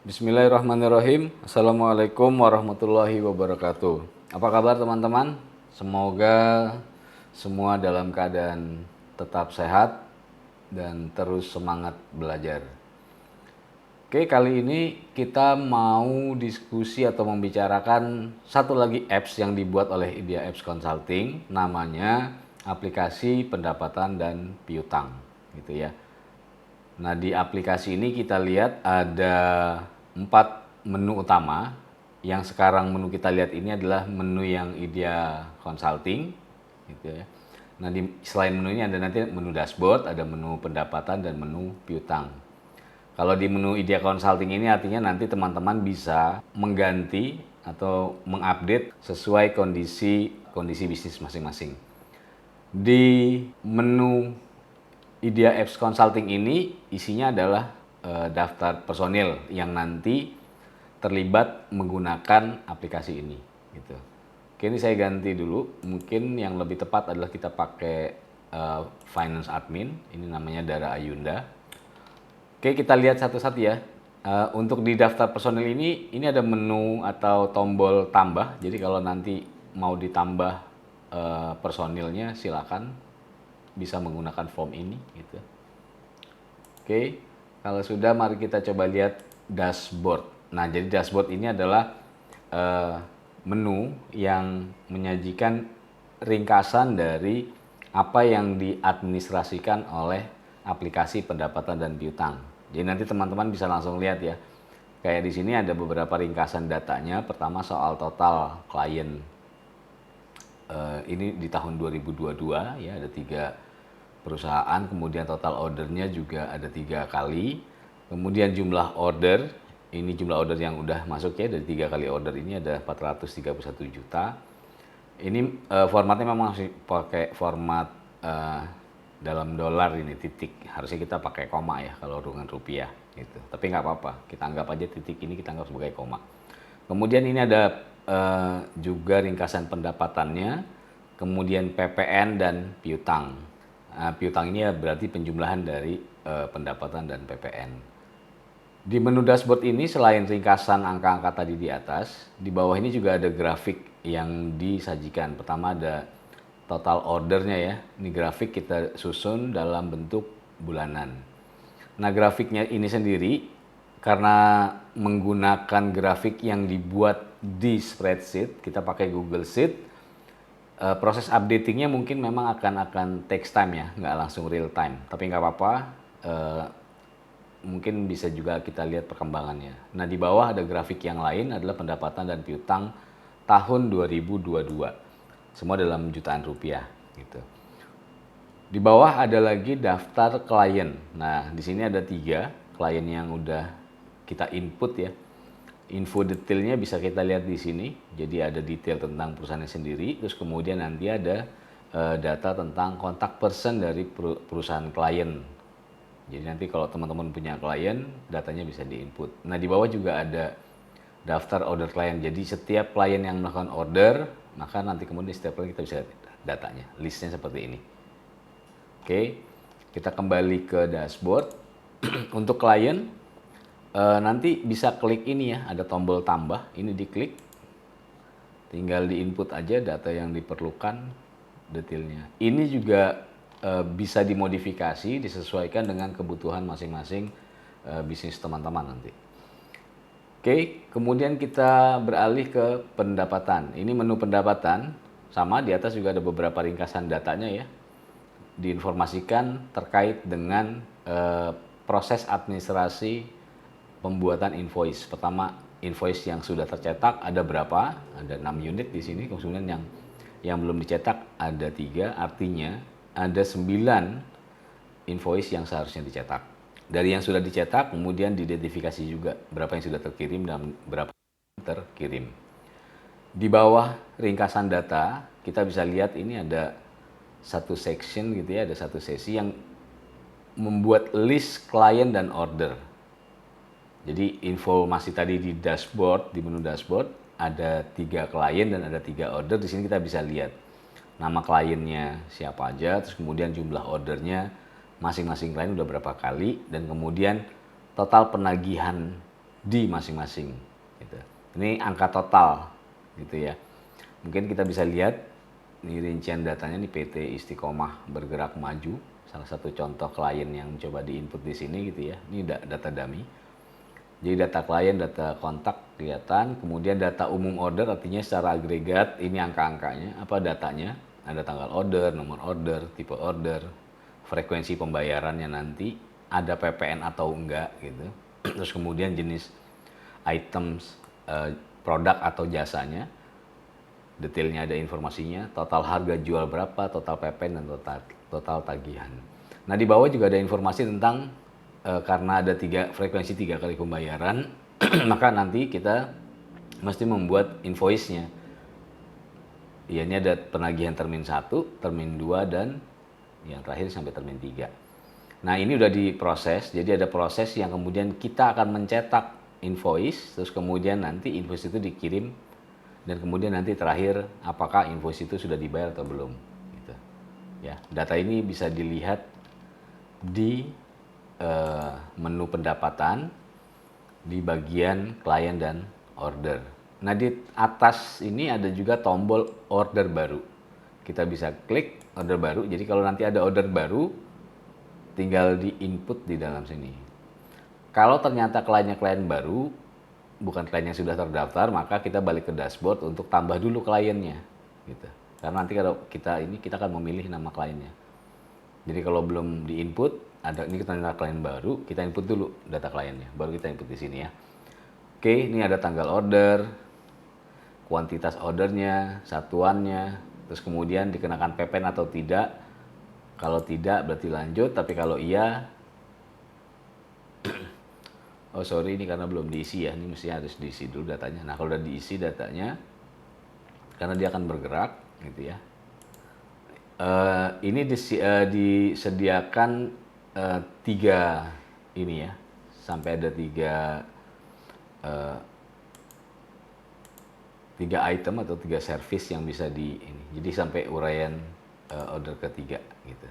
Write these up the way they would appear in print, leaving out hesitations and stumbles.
Bismillahirrahmanirrahim. Assalamualaikum warahmatullahi wabarakatuh. Apa kabar teman-teman? Semoga semua dalam keadaan tetap sehat dan terus semangat belajar. Oke, kali ini kita mau diskusi atau membicarakan satu lagi apps yang dibuat oleh Idea Apps Consulting, namanya aplikasi pendapatan dan piutang, gitu ya. Nah, di aplikasi ini kita lihat ada 4 menu utama. Yang sekarang menu kita lihat ini adalah menu yang Idea Consulting, gitu ya. Nah, selain menu ini ada nanti menu dashboard, ada menu pendapatan dan menu piutang. Kalau di menu Idea Consulting ini artinya nanti teman-teman bisa mengganti atau mengupdate sesuai kondisi bisnis masing-masing. Di menu Idea Apps Consulting ini isinya adalah daftar personil yang nanti terlibat menggunakan aplikasi ini, gitu. Oke, ini saya ganti dulu. Mungkin yang lebih tepat adalah kita pakai Finance Admin. Ini namanya Dara Ayunda. Oke, kita lihat satu-satu ya. Untuk di daftar personil ini ada menu atau tombol tambah. Jadi kalau nanti mau ditambah personilnya, silakan bisa menggunakan form ini, gitu. Oke, kalau sudah mari kita coba lihat dashboard. Nah, jadi dashboard ini adalah menu yang menyajikan ringkasan dari apa yang diadministrasikan oleh aplikasi pendapatan dan piutang. Jadi nanti teman-teman bisa langsung lihat ya. Kayak di sini ada beberapa ringkasan datanya. Pertama soal total klien. Ini di tahun 2022 ya, ada 3 perusahaan, kemudian total ordernya juga ada 3 kali, kemudian jumlah order, ini jumlah order yang udah masuk ya, dari 3 kali order ini ada 431 juta. Ini formatnya memang masih pakai format dalam dolar ini, titik, harusnya kita pakai koma ya kalau dengan rupiah gitu, tapi nggak apa-apa, kita anggap aja titik ini kita anggap sebagai koma. Kemudian ini ada juga ringkasan pendapatannya, kemudian PPN dan piutang. Piutang ini ya berarti penjumlahan dari pendapatan dan PPN. Di menu dashboard ini selain ringkasan angka-angka tadi di atas, di bawah ini juga ada grafik yang disajikan. Pertama ada total ordernya ya. Ini grafik kita susun dalam bentuk bulanan. Nah, grafiknya ini sendiri karena menggunakan grafik yang dibuat di spreadsheet, kita pakai Google Sheet. Proses updatingnya mungkin memang akan takes time ya, nggak langsung real time. Tapi nggak apa-apa, mungkin bisa juga kita lihat perkembangannya. Nah, di bawah ada grafik yang lain adalah pendapatan dan piutang tahun 2022. Semua dalam jutaan rupiah gitu. Di bawah ada lagi daftar klien. Nah, di sini ada 3 klien yang udah kita input ya. Info detailnya bisa kita lihat di sini. Jadi ada detail tentang perusahaannya sendiri, terus kemudian nanti ada data tentang kontak person dari perusahaan klien. Jadi nanti kalau teman-teman punya klien, datanya bisa diinput. Nah, di bawah juga ada daftar order klien. Jadi setiap klien yang melakukan order, maka nanti kemudian setiap klien kita bisa lihat datanya. Listnya seperti ini. Oke, kita kembali ke dashboard. Untuk klien, nanti bisa klik ini ya, ada tombol tambah, ini diklik, tinggal diinput aja data yang diperlukan, detailnya. Ini juga bisa dimodifikasi, disesuaikan dengan kebutuhan masing-masing bisnis teman-teman nanti. Oke, kemudian kita beralih ke pendapatan. Ini menu pendapatan, sama di atas juga ada beberapa ringkasan datanya ya, diinformasikan terkait dengan proses administrasi pembuatan invoice. Pertama, invoice yang sudah tercetak ada berapa? Ada 6 unit di sini. Kemudian yang belum dicetak ada 3. Artinya ada 9 invoice yang seharusnya dicetak. Dari yang sudah dicetak, kemudian diidentifikasi juga berapa yang sudah terkirim dan berapa yang terkirim. Di bawah ringkasan data, kita bisa lihat ini ada satu section gitu ya, ada satu sesi yang membuat list klien dan order. Jadi informasi tadi di dashboard, di menu dashboard, ada 3 klien dan ada 3 order. Di sini kita bisa lihat nama kliennya siapa aja, terus kemudian jumlah ordernya masing-masing klien udah berapa kali, dan kemudian total penagihan di masing-masing gitu. Ini angka total gitu ya. Mungkin kita bisa lihat ini rincian datanya nih, PT Istiqomah Bergerak Maju, salah satu contoh klien yang coba diinput di sini gitu ya. Ini data dummy. Jadi data klien, data kontak kelihatan, kemudian data umum order, artinya secara agregat ini angka-angkanya, apa datanya, ada tanggal order, nomor order, tipe order, frekuensi pembayarannya nanti, ada PPN atau enggak gitu. Terus kemudian jenis items, produk atau jasanya, detailnya ada informasinya, total harga jual berapa, total PPN dan total tagihan. Nah di bawah juga ada informasi tentang karena ada frekuensi 3 kali pembayaran, maka nanti kita mesti membuat invoice-nya. Ya, ini ada penagihan termin 1, termin 2, dan yang terakhir sampai termin 3. Nah ini udah diproses, jadi ada proses yang kemudian kita akan mencetak invoice, terus kemudian nanti invoice itu dikirim, dan kemudian nanti terakhir apakah invoice itu sudah dibayar atau belum. Gitu. Ya, data ini bisa dilihat di menu pendapatan di bagian klien dan order. Nah di atas ini ada juga tombol order baru. Kita bisa klik order baru. Jadi kalau nanti ada order baru, tinggal di input di dalam sini. Kalau ternyata kliennya klien baru, bukan klien yang sudah terdaftar, maka kita balik ke dashboard untuk tambah dulu kliennya. Gitu. Karena nanti kalau kita akan memilih nama kliennya. Jadi kalau belum di input, ini kita data klien baru, kita input dulu data kliennya, baru kita input di sini ya. Oke, ini ada tanggal order, kuantitas ordernya, satuannya, terus kemudian dikenakan PPN atau tidak. Kalau tidak berarti lanjut, tapi kalau iya, oh sorry ini karena belum diisi ya, ini mesti harus diisi dulu datanya. Nah kalau udah diisi datanya, karena dia akan bergerak gitu ya. Ini disediakan 3 ini ya, sampai ada 3 item atau 3 service yang bisa ini. Jadi sampai uraian order ketiga gitu.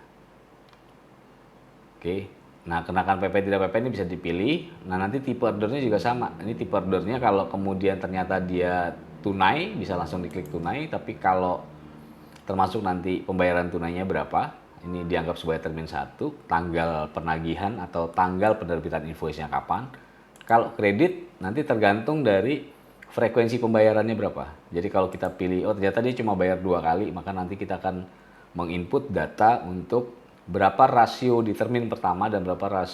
Oke. Nah, kenakan PP tidak PP ini bisa dipilih. Nah, nanti tipe ordernya juga sama. Ini tipe ordernya kalau kemudian ternyata dia tunai, bisa langsung diklik tunai, tapi kalau termasuk nanti pembayaran tunainya berapa, ini dianggap sebagai termin 1, tanggal penagihan atau tanggal penerbitan invoice-nya kapan. Kalau kredit nanti tergantung dari frekuensi pembayarannya berapa. Jadi kalau kita pilih, oh ternyata dia cuma bayar 2 kali, maka nanti kita akan menginput data untuk berapa rasio di termin pertama dan berapa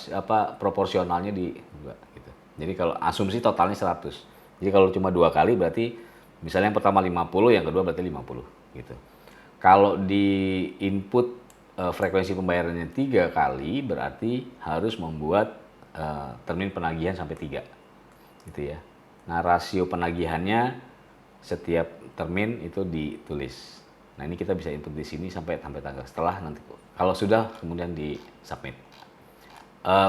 proporsionalnya di 2 gitu. Jadi kalau asumsi totalnya 100. Jadi kalau cuma 2 kali berarti misalnya yang pertama 50, yang kedua berarti 50 gitu. Kalau di input frekuensi pembayarannya 3 kali, berarti harus membuat termin penagihan sampai 3 gitu ya. Nah rasio penagihannya setiap termin itu ditulis. Nah ini kita bisa input di sini sampai tanggal, setelah nanti kalau sudah kemudian di submit.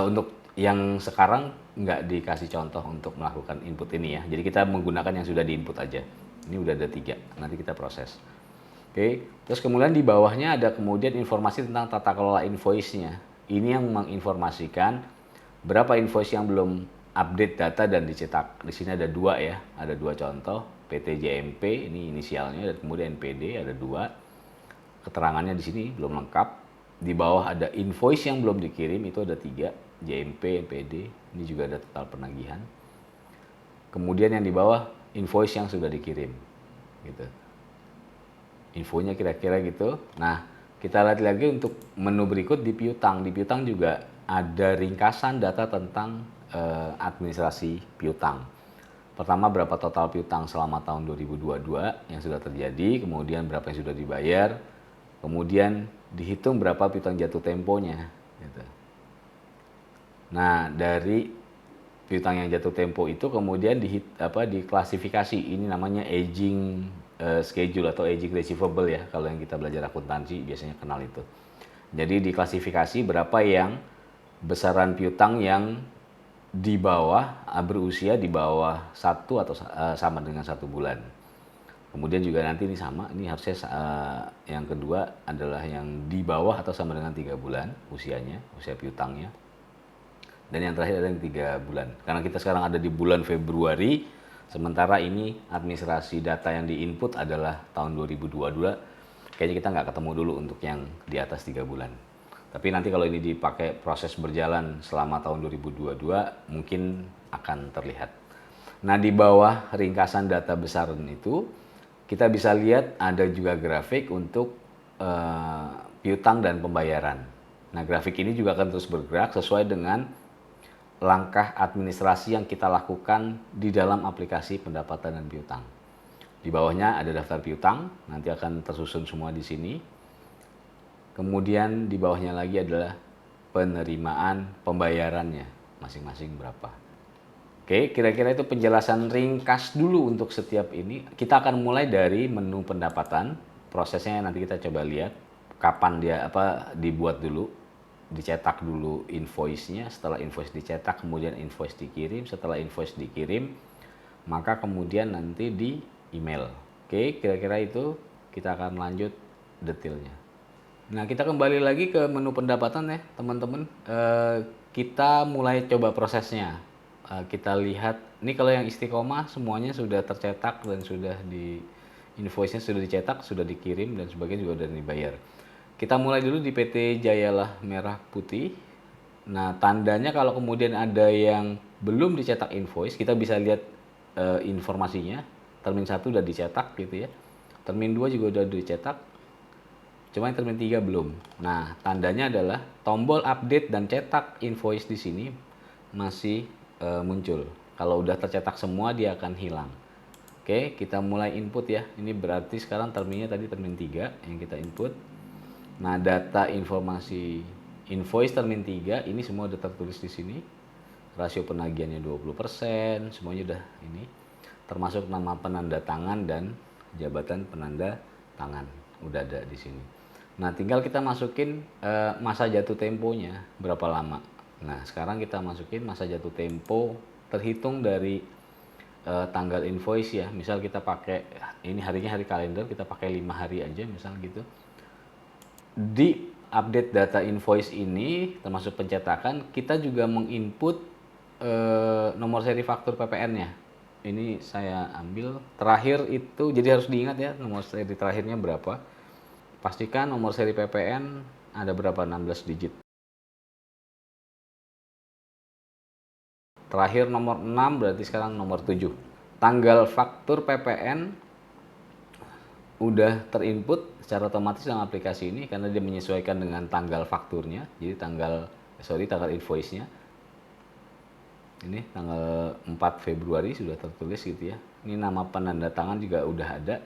Untuk yang sekarang nggak dikasih contoh untuk melakukan input ini ya, jadi kita menggunakan yang sudah di input aja. Ini udah ada 3, nanti kita proses. Oke, terus kemudian di bawahnya ada kemudian informasi tentang tata kelola invoice-nya. Ini yang menginformasikan berapa invoice yang belum update data dan dicetak. Di sini ada 2 ya, ada 2 contoh. PT JMP ini inisialnya, dan kemudian NPD ada 2. Keterangannya di sini belum lengkap. Di bawah ada invoice yang belum dikirim, itu ada 3, JMP, NPD. Ini juga ada total penagihan. Kemudian yang di bawah invoice yang sudah dikirim, gitu. Infonya kira-kira gitu. Nah, kita lihat lagi untuk menu berikut di piutang. Di piutang juga ada ringkasan data tentang administrasi piutang. Pertama, berapa total piutang selama tahun 2022 yang sudah terjadi, kemudian berapa yang sudah dibayar, kemudian dihitung berapa piutang jatuh temponya. Gitu. Nah, dari piutang yang jatuh tempo itu kemudian diklasifikasi. Ini namanya aging schedule atau aging receivable ya, kalau yang kita belajar akuntansi biasanya kenal itu. Jadi diklasifikasi berapa yang besaran piutang yang di bawah berusia di bawah 1 atau sama dengan 1 bulan. Kemudian juga nanti ini sama, ini harusnya yang kedua adalah yang di bawah atau sama dengan 3 bulan usianya, usia piutangnya. dan yang terakhir ada yang 3 bulan. Karena kita sekarang ada di bulan Februari, sementara ini administrasi data yang diinput adalah tahun 2022, kayaknya kita nggak ketemu dulu untuk yang di atas 3 bulan. Tapi nanti kalau ini dipakai proses berjalan selama tahun 2022, mungkin akan terlihat. Nah, di bawah ringkasan data besaran itu, kita bisa lihat ada juga grafik untuk piutang dan pembayaran. Nah, grafik ini juga akan terus bergerak sesuai dengan langkah administrasi yang kita lakukan di dalam aplikasi pendapatan dan piutang. Di bawahnya ada daftar piutang, nanti akan tersusun semua di sini. Kemudian di bawahnya lagi adalah penerimaan pembayarannya, masing-masing berapa. Oke, kira-kira itu penjelasan ringkas dulu untuk setiap ini. Kita akan mulai dari menu pendapatan. Prosesnya nanti kita coba lihat kapan dia dibuat dulu, dicetak dulu invoice-nya. Setelah invoice dicetak, kemudian invoice dikirim. Setelah invoice dikirim, maka kemudian nanti di email. Oke, kira-kira itu kita akan lanjut detailnya. Nah, kita kembali lagi ke menu pendapatan ya, teman-teman. Kita mulai coba prosesnya. Kita lihat, ini kalau yang istiqomah semuanya sudah tercetak dan sudah di invoice-nya sudah dicetak, sudah dikirim dan sebagainya juga sudah dibayar. Kita mulai dulu di PT Jayalah Merah Putih. Nah, tandanya kalau kemudian ada yang belum dicetak invoice, kita bisa lihat informasinya. Termin 1 udah dicetak gitu ya. Termin 2 juga udah dicetak. Cuma yang termin 3 belum. Nah, tandanya adalah tombol update dan cetak invoice di sini masih muncul. Kalau udah tercetak semua dia akan hilang. Oke, kita mulai input ya. Ini berarti sekarang terminnya tadi termin 3 yang kita input. Nah, data informasi invoice termin 3 ini semua udah tertulis di sini. Rasio penagihannya 20%, semuanya udah ini. Termasuk nama penanda tangan dan jabatan penanda tangan. Udah ada di sini. Nah, tinggal kita masukin masa jatuh temponya berapa lama. Nah, sekarang kita masukin masa jatuh tempo terhitung dari tanggal invoice ya. Misal kita pakai ini harinya hari kalender, kita pakai 5 hari aja misal gitu. Di update data invoice ini termasuk pencetakan, kita juga menginput nomor seri faktur PPN-nya. Ini saya ambil terakhir itu, jadi harus diingat ya nomor seri terakhirnya berapa. Pastikan nomor seri PPN ada berapa, 16 digit. Terakhir nomor 6 berarti sekarang nomor 7. Tanggal faktur PPN udah terinput secara otomatis dalam aplikasi ini karena dia menyesuaikan dengan tanggal fakturnya. Jadi tanggal invoice-nya. Ini tanggal 4 Februari sudah tertulis gitu ya. Ini nama penanda tangan juga udah ada.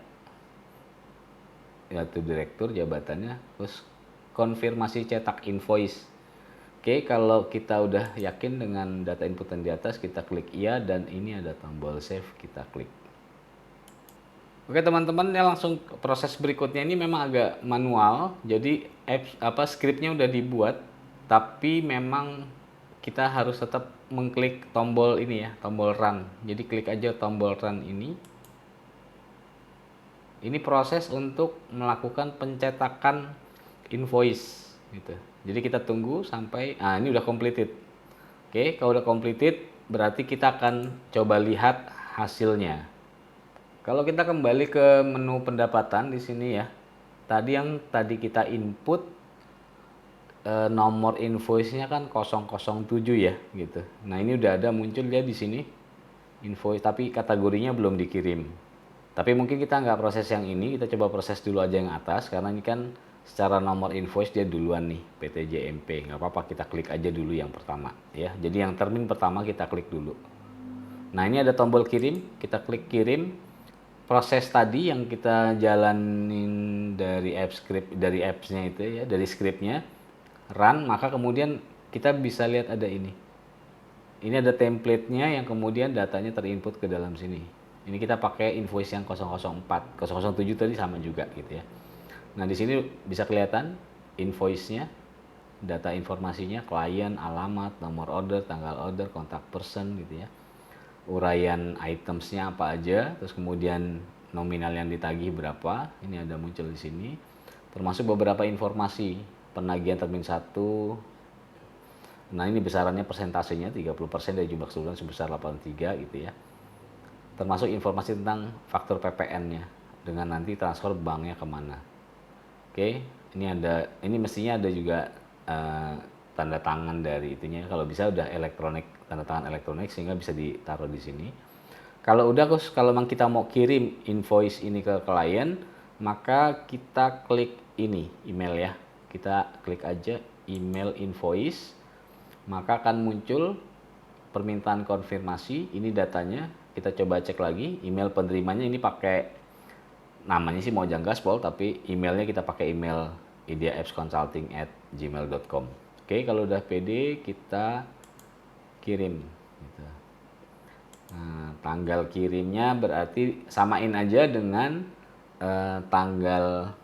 Yaitu direktur jabatannya, terus konfirmasi cetak invoice. Oke, kalau kita udah yakin dengan data input yang di atas, kita klik iya dan ini ada tombol save, kita klik. Oke teman-teman, ya langsung proses berikutnya. Ini memang agak manual, jadi skripnya udah dibuat, tapi memang kita harus tetap mengklik tombol ini ya, tombol run. Jadi klik aja tombol run ini. Ini proses untuk melakukan pencetakan invoice gitu. Jadi kita tunggu sampai ini udah completed. Oke, kalau udah completed berarti kita akan coba lihat hasilnya. Kalau kita kembali ke menu pendapatan di sini ya. Tadi kita input nomor invoice-nya kan 007 ya gitu. Nah, ini udah ada muncul dia di sini invoice tapi kategorinya belum dikirim. Tapi mungkin kita nggak proses yang ini, kita coba proses dulu aja yang atas karena ini kan secara nomor invoice dia duluan nih, PT JMP. Nggak apa-apa, kita klik aja dulu yang pertama ya. Jadi yang termin pertama kita klik dulu. Nah, ini ada tombol kirim, kita klik kirim. Proses tadi yang kita jalanin dari apps-nya itu ya, dari script-nya run, maka kemudian kita bisa lihat ada ini. Ini ada template-nya yang kemudian datanya terinput ke dalam sini. Ini kita pakai invoice yang 004, 007 tadi sama juga gitu ya. Nah, di sini bisa kelihatan invoice-nya, data informasinya, klien, alamat, nomor order, tanggal order, kontak person gitu ya. Uraian items-nya apa aja, terus kemudian nominal yang ditagih berapa, ini ada muncul di sini. Termasuk beberapa informasi, penagihan termin 1, Nah ini besarannya persentasenya 30% dari jumlah keseluruhan sebesar 83 gitu ya. Termasuk informasi tentang faktur PPN-nya dengan nanti transfer banknya kemana. Oke, ini mestinya ada juga tanda tangan dari itunya. Kalau bisa udah elektronik, tanda tangan elektronik sehingga bisa ditaruh di sini. Kalau udah, kalau memang kita mau kirim invoice ini ke klien, maka kita klik ini email ya. Kita klik aja email invoice, maka akan muncul permintaan konfirmasi. Ini datanya, kita coba cek lagi. Email penerimanya ini pakai, namanya sih Mojang Gaspol, tapi emailnya kita pakai email ideaappsconsulting@gmail.com. Oke, kalau udah pede kita kirim gitu. Nah, tanggal kirimnya berarti samain aja dengan tanggal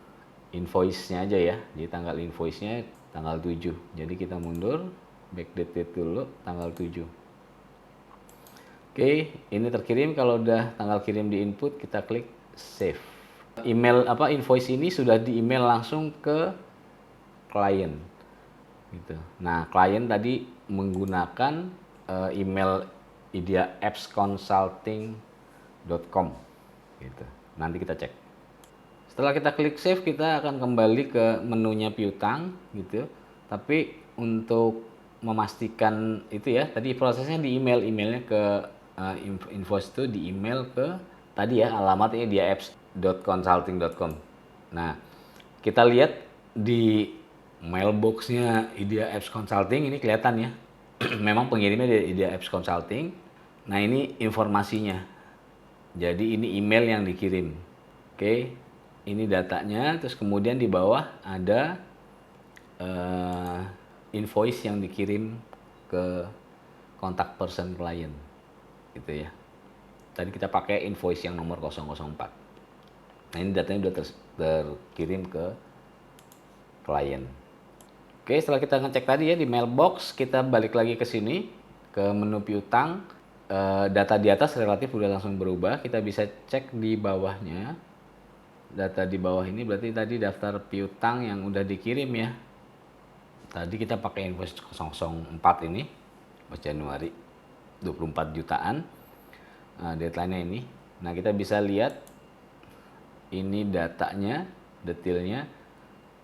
invoice-nya aja ya. Jadi tanggal invoice-nya tanggal 7. Jadi kita mundur, backdate dulu tanggal 7. Oke, ini terkirim. Kalau udah tanggal kirim di input, kita klik save. Email invoice ini sudah di email langsung ke klien. Gitu. Nah, klien tadi menggunakan email ideaappsconsulting.com gitu. Nanti kita cek. Setelah kita klik save, kita akan kembali ke menunya piutang gitu. Tapi untuk memastikan itu ya, tadi prosesnya di emailnya ke invoice itu di email ke tadi ya alamatnya ideaapps.consulting.com. Nah, kita lihat di mailboxnya Idea Apps Consulting ini kelihatan ya. Memang pengirimnya dari Idea Apps Consulting. Nah ini informasinya. Jadi ini email yang dikirim. Oke, ini datanya. Terus kemudian di bawah ada invoice yang dikirim ke kontak person klien. Gitu ya. Tadi kita pakai invoice yang nomor 004. Nah ini datanya udah terkirim ke klien. Oke, setelah kita ngecek tadi ya di mailbox, kita balik lagi ke sini ke menu piutang. Data di atas relatif udah langsung berubah. Kita bisa cek di bawahnya. Data di bawah ini berarti tadi daftar piutang yang udah dikirim ya. Tadi kita pakai invoice 004 ini, invoice Januari 24 jutaan. Deadline-nya ini. Nah, kita bisa lihat ini datanya, detailnya.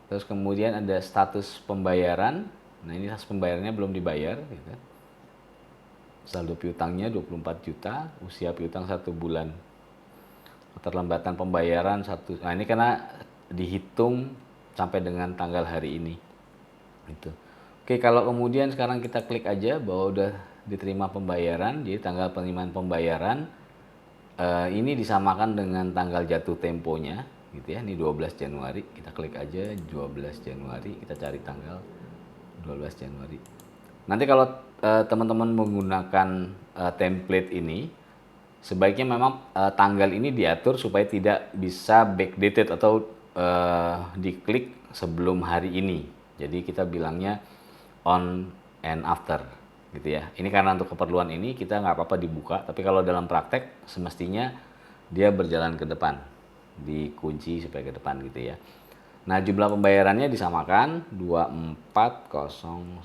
Terus kemudian ada status pembayaran. Nah ini status pembayarannya belum dibayar. Gitu. Saldo piutangnya 24 juta, usia piutang 1 bulan. Keterlambatan pembayaran 1. Nah ini karena dihitung sampai dengan tanggal hari ini. Gitu. Oke, kalau kemudian sekarang kita klik aja bahwa udah diterima pembayaran, jadi tanggal penerimaan pembayaran ini disamakan dengan tanggal jatuh temponya. Gitu ya, ini 12 Januari, kita klik aja 12 Januari, kita cari tanggal 12 Januari. Nanti kalau teman-teman menggunakan template ini, sebaiknya memang tanggal ini diatur supaya tidak bisa backdated atau diklik sebelum hari ini. Jadi kita bilangnya on and after gitu ya. Ini karena untuk keperluan ini kita nggak apa-apa dibuka, tapi kalau dalam praktek semestinya dia berjalan ke depan. Dikunci supaya ke depan gitu ya. Nah jumlah pembayarannya disamakan 24090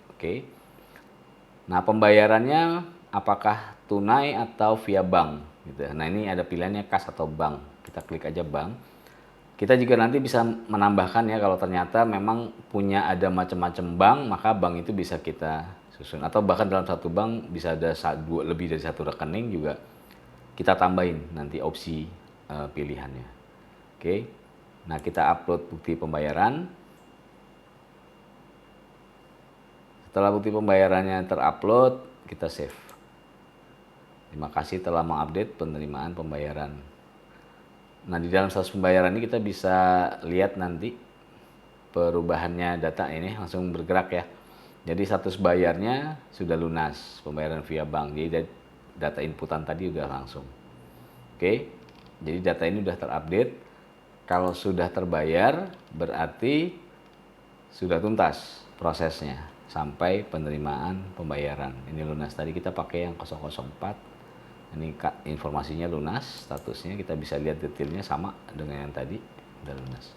oke. Nah pembayarannya apakah tunai atau via bank gitu. Nah ini ada pilihannya kas atau bank. Kita klik aja bank. Kita juga nanti bisa menambahkan ya kalau ternyata memang punya ada macam-macam bank, maka bank itu bisa kita susun atau bahkan dalam satu bank bisa ada lebih dari satu rekening juga. Kita tambahin nanti opsi pilihannya. Oke. Nah, kita upload bukti pembayaran. Setelah bukti pembayarannya terupload, kita save. Terima kasih telah mengupdate penerimaan pembayaran. Nah, di dalam status pembayaran ini kita bisa lihat nanti perubahannya data ini langsung bergerak ya. Jadi status bayarnya sudah lunas, pembayaran via bank. Jadi data inputan tadi udah langsung. Oke, jadi data ini udah terupdate. Kalau sudah terbayar berarti sudah tuntas prosesnya sampai penerimaan pembayaran. Ini lunas. Tadi kita pakai yang 004. Ini informasinya lunas, statusnya kita bisa lihat detailnya sama dengan yang tadi udah lunas.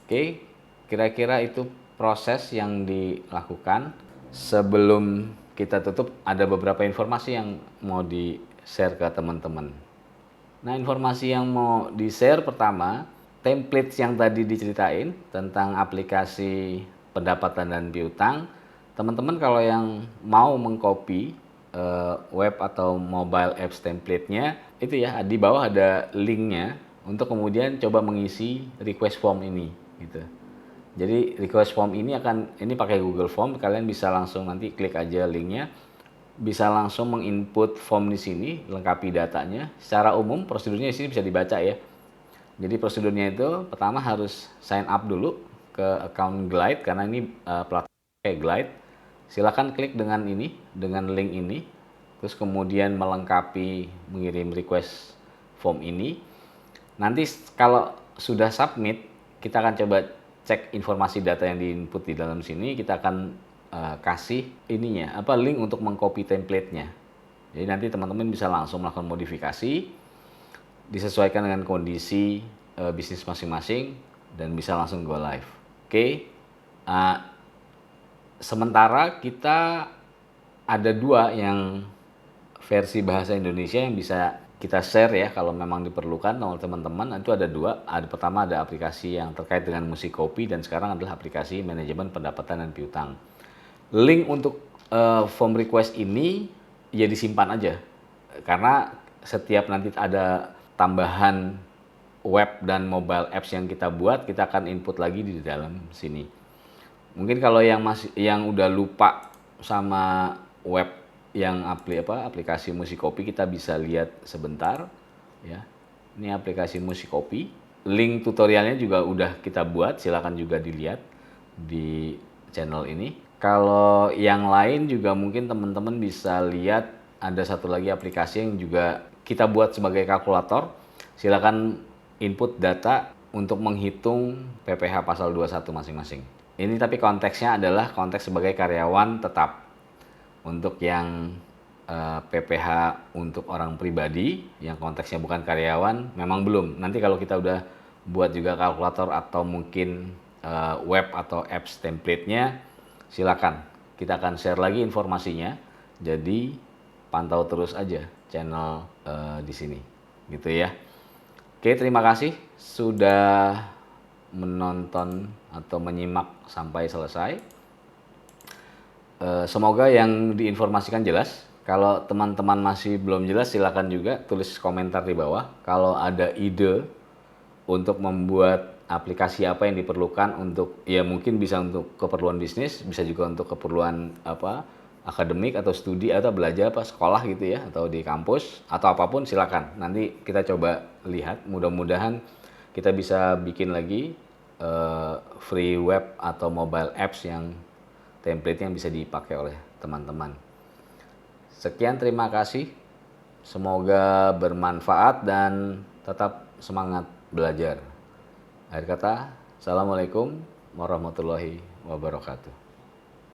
Oke, kira-kira itu proses yang dilakukan. Sebelum kita tutup, ada beberapa informasi yang mau di-share ke teman-teman. Nah, informasi yang mau di-share pertama, template yang tadi diceritain tentang aplikasi pendapatan dan piutang. Teman-teman kalau yang mau mengcopy web atau mobile apps template-nya, itu ya di bawah ada linknya untuk kemudian coba mengisi request form ini gitu. Jadi request form ini pakai Google Form, kalian bisa langsung nanti klik aja linknya, bisa langsung menginput form di sini, lengkapi datanya. Secara umum prosedurnya di sini bisa dibaca ya. Jadi prosedurnya itu pertama harus sign up dulu ke account Glide karena ini platform kayak Glide. Silakan klik dengan link ini, terus kemudian melengkapi mengirim request form ini. Nanti kalau sudah submit, kita akan coba cek informasi data yang diinput di dalam sini. Kita akan kasih link untuk mengcopy template-nya. Jadi nanti teman-teman bisa langsung melakukan modifikasi, disesuaikan dengan kondisi bisnis masing-masing dan bisa langsung go live. Oke. Sementara kita ada 2 yang versi bahasa Indonesia yang bisa kita share ya kalau memang diperlukan oleh teman-teman. Itu ada 2. Pertama ada aplikasi yang terkait dengan Musikopi dan sekarang adalah aplikasi manajemen pendapatan dan piutang. Link untuk form request ini ya disimpan aja karena setiap nanti ada tambahan web dan mobile apps yang kita buat, kita akan input lagi di dalam sini. Mungkin kalau yang udah lupa sama web yang aplikasi Musikopi, kita bisa lihat sebentar ya. Ini aplikasi Musikopi. Link tutorialnya juga udah kita buat, silakan juga dilihat di channel ini. Kalau yang lain juga mungkin teman-teman bisa lihat ada satu lagi aplikasi yang juga kita buat sebagai kalkulator. Silakan input data untuk menghitung PPh pasal 21 masing-masing. Ini tapi konteksnya adalah konteks sebagai karyawan tetap. Untuk yang PPh untuk orang pribadi yang konteksnya bukan karyawan memang belum. Nanti kalau kita udah buat juga kalkulator atau mungkin web atau apps template-nya, silakan. Kita akan share lagi informasinya. Jadi pantau terus aja channel di sini. Gitu ya. Oke, terima kasih sudah menonton atau menyimak sampai selesai. Semoga yang diinformasikan jelas. Kalau teman-teman masih belum jelas, silakan juga tulis komentar di bawah. Kalau ada ide untuk membuat aplikasi apa yang diperlukan untuk, ya mungkin bisa untuk keperluan bisnis, bisa juga untuk keperluan akademik atau studi atau belajar sekolah gitu ya, atau di kampus atau apapun, silakan. Nanti kita coba lihat, mudah-mudahan kita bisa bikin lagi free web atau mobile apps yang template yang bisa dipakai oleh teman-teman. Sekian, terima kasih. Semoga bermanfaat dan tetap semangat belajar. Akhir kata, Assalamualaikum warahmatullahi wabarakatuh.